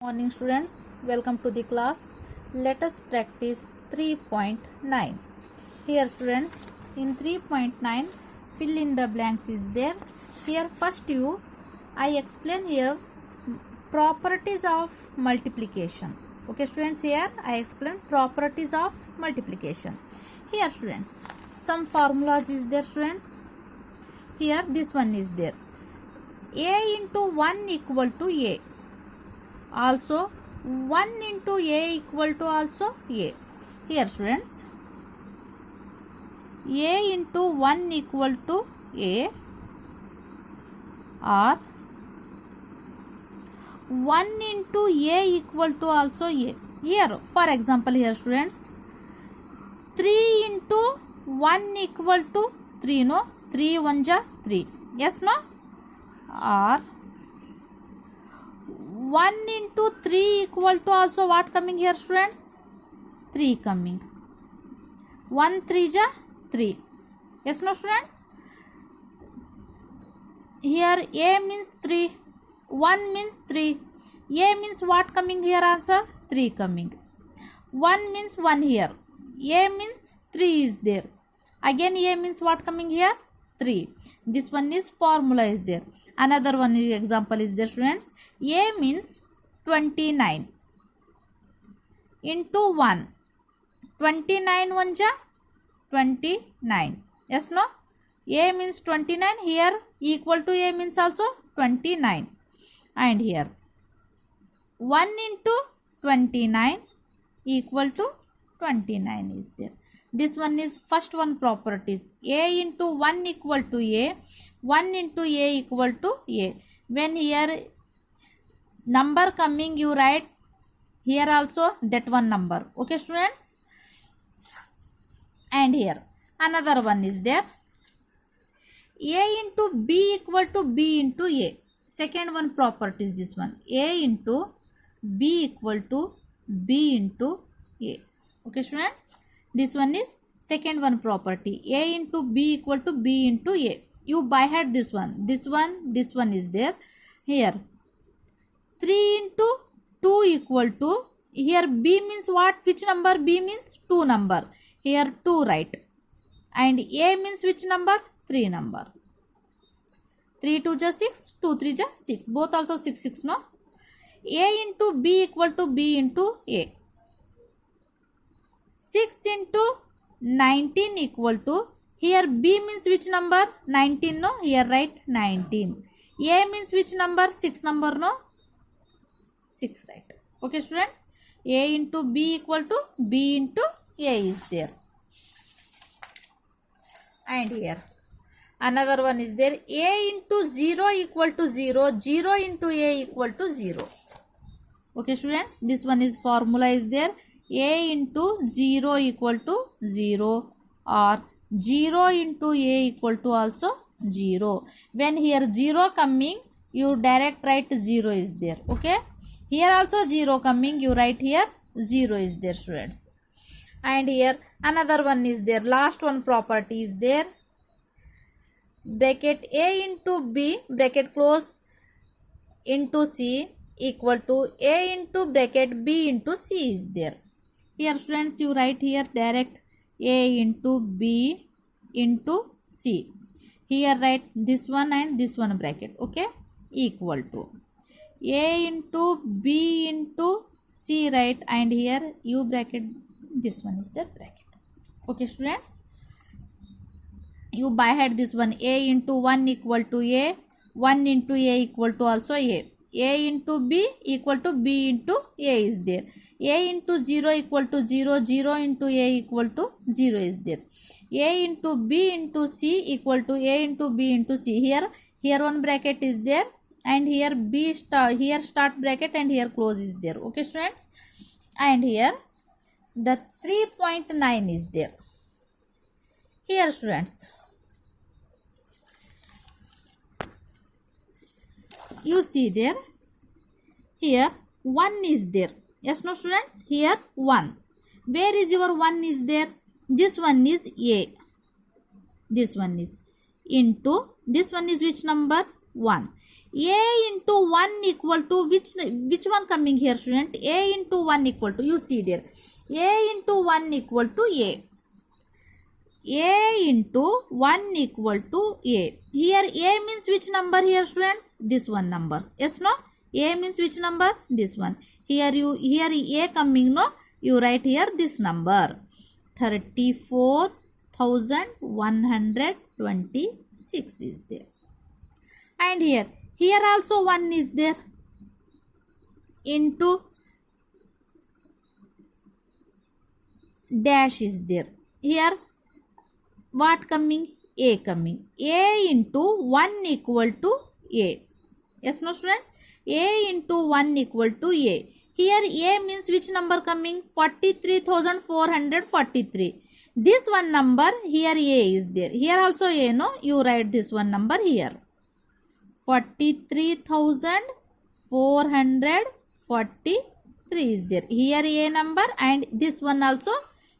Morning students, welcome to the class. Let us practice 3.9. Here students, in 3.9 fill in the blanks is there. Here first I explain here properties of multiplication. Okay students, here I explain properties of multiplication. Here students, some formulas is there students. Here this one is there. A into 1 equal to A. Also 1 into A equal to also A. Here students, A into 1 equal to A or 1 into A equal to also A. Here for example, here students, 3 into 1 equal to 3, no? 3 1 ja 3, yes, no? Or 1 into 3 equal to also what coming here students? 3 coming. 1 3 ja 3. Yes, no students? Here A means 3. 1 means 3. A means what coming here answer? 3 coming. 1 means 1 here. A means 3 is there. Again A means what coming here? 3. This one is formula is there. Another one is example is there students. A means 29 into 1. 29 1 ja 29. Yes, no? A means 29. Here equal to A means also 29. And here 1 into 29 equal to 29 is there. This one is first one properties. A into 1 equal to A. 1 into A equal to A. When here number coming, you write here also that one number. Okay students? And here another one is there. A into B equal to B into A. Second one property is this one. A into B equal to B into A. Okay students? This one is second one property. A into B equal to B into A. You by heart this one. This one is there. Here 3 into 2 equal to, here B means what? Which number? B means 2 number. Here 2 right. And A means which number? 3 number. 3 2 ja 6, 2 3 ja 6. Both also 6 6, no? A into B equal to B into A. 6 into 19 equal to, here B means which number? 19, no? Here write 19. A means which number? 6 number, no? 6 right. Okay students? A into B equal to B into A is there. And here another one is there. A into 0 equal to 0. 0 into A equal to 0. Okay students? This one is formula is there. A into 0 equal to 0 or 0 into A equal to also 0. When here 0 coming, you direct write 0 is there. Okay? Here also 0 coming, you write here 0 is there students. And here another one is there. Last one property is there. Bracket A into B, bracket close, into C equal to A into bracket B into C is there. Here students, you write here direct A into B into C. Here write this one and this one bracket. Okay? Equal to A into B into C, right? And here U bracket, this one is the bracket. Okay students? You by head this one. A into 1 equal to A. 1 into A equal to also A. A into B equal to B into A is there. A into 0 equal to 0. 0 into A equal to 0 is there. A into B into C equal to A into B into C. Here one bracket is there. And here B start, here start bracket and here close is there. Okay students? And here the 3.9 is there. Here students, you see there, here 1 is there. Yes, no students? Here 1. Where is your 1 is there? This one is A. This one is into, this one is which number? 1. A into 1 equal to which one coming here, student? A into 1 equal to, you see there, A into 1 equal to A. A into 1 equal to A. Here A means which number here, students? This one numbers. Yes, no? A means which number? This one. Here A coming, no? You write here this number. 34,126 is there. And here also 1 is there. Into dash is there. Here what coming? A coming. A into 1 equal to A. Yes, no, students? A into 1 equal to A. Here A means which number coming? 43,443. This one number, here A is there. Here also A, no? You write this one number here. 43,443 is there. Here A number and this one also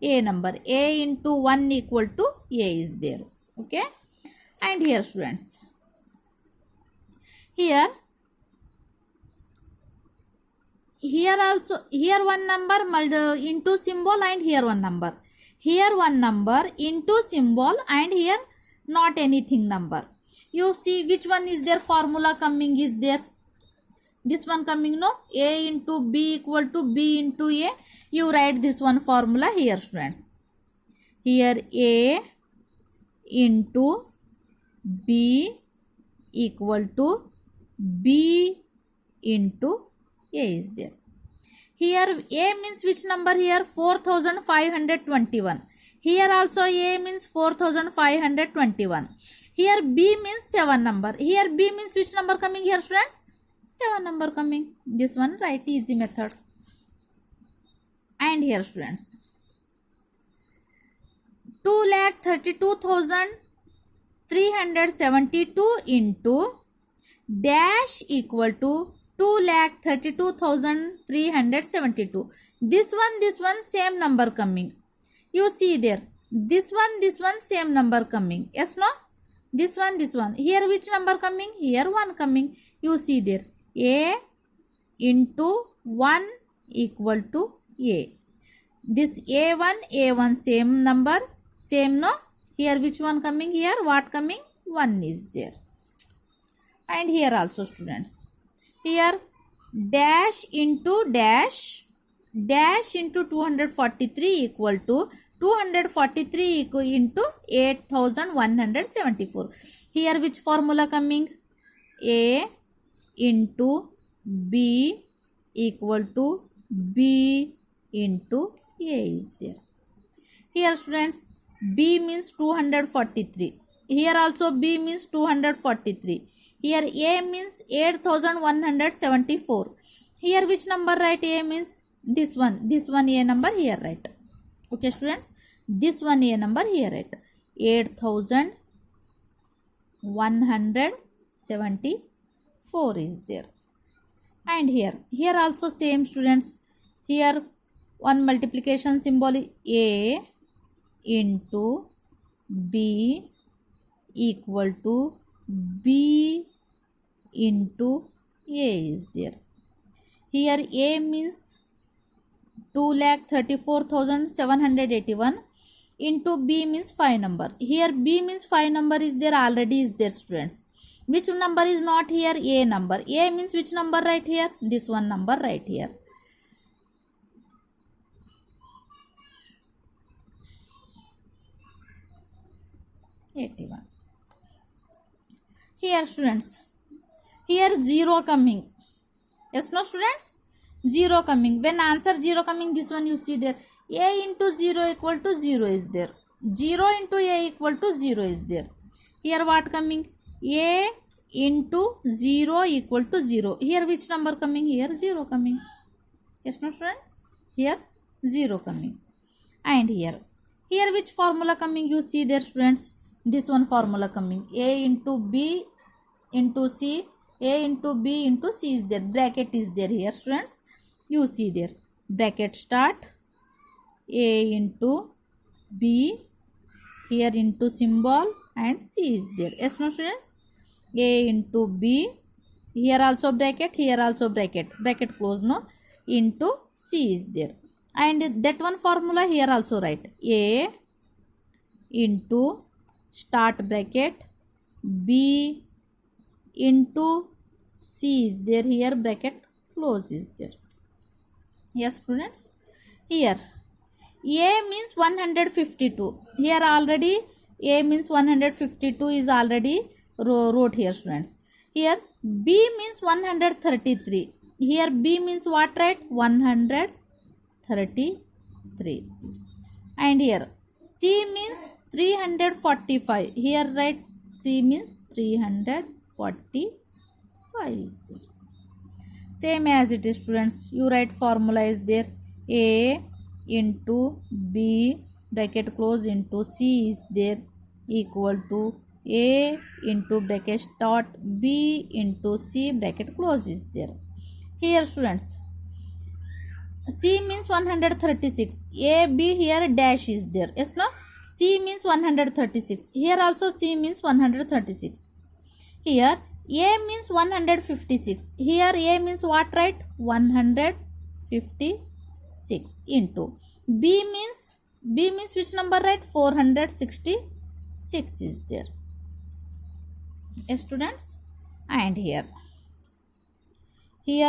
A number. A into 1 equal to A is there. Okay. And here, students, here also, here one number into symbol and here one number. Here one number into symbol and here not anything number. You see which one is there? Formula coming is there. This one coming, no? A into B equal to B into A. You write this one formula here, students. Here A into B equal to B into A is there. Here A means which number here? 4,521. Here also A means 4,521. Here B means 7 number. Here B means which number coming here, friends? 7 number coming. This one right, easy method. And here, students, 2,32,372 into dash equal to 2,32,372. This one same number coming. You see there. This one same number coming. Yes, no? This one. Here which number coming? Here 1 coming. You see there. A into 1 equal to A. This A1 same number. Same, no? Here which one coming? Here what coming? 1 is there. And here also, students. Here dash into dash into 243 equal to 243 into 8,174. Here which formula coming? A into B equal to B into A is there. Here, students, B means 243. Here also B means 243. Here A means 8,174. Here which number write? A means this one A number here write. Okay, students, this one A number here write. 8,174 is there. And here also same, students. Here one multiplication symbol, A into B equal to B into A is there. Here A means 2,34,781 into B means 5 number. Here B means 5 number is there, already is there, students. Which number is not here? A number. A means which number right here? This one number right here. $81. Here, students, here 0 coming. Yes, no, students? 0 coming. When answer 0 coming, this one you see there. A into 0 equal to 0 is there. 0 into A equal to 0 is there. Here what coming? A into 0 equal to 0. Here which number coming? Here 0 coming. Yes, no, students? Here 0 coming. And here which formula coming? You see there, students. This one formula coming. A into B into C. A into B into C is there. Bracket is there here, students. You see there. Bracket start. A into B. Here into symbol and C is there. Yes, no, students? A into B here also bracket, here also bracket, bracket close, no, into C is there. And that one formula here also write, A into start bracket, B into C is there, here bracket close is there. Yes students, here A means 152, here already A means 152 is already wrote here students. Here B means 133, here B means what, right? 133. And here C means 345, here right, C means 345 is there. Same as it is students, you write formula is there, A into B bracket close into C is there, equal to A into bracket start B into C bracket close is there. Here students, C means 136, A, B, here dash is there, yes, no? C means 136, here also C means 136. Here A means 156, here A means what, right? 156 into B means which number, right? 466 is there. Yes students, and here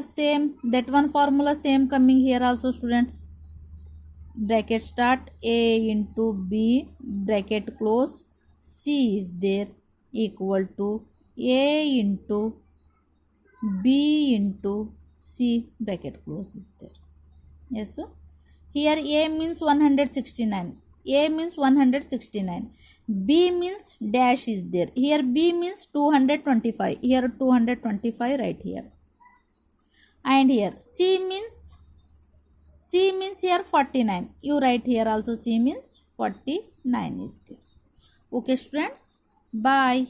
same, that one formula same coming here also students, bracket start A into B bracket close C is there, equal to A into B into C bracket close is there. Yes sir. Here A means 169, A means 169, B means dash is there, here B means 225, here 225 right here. And here C means here 49, you write here also C means 49 is there. Okay students, bye.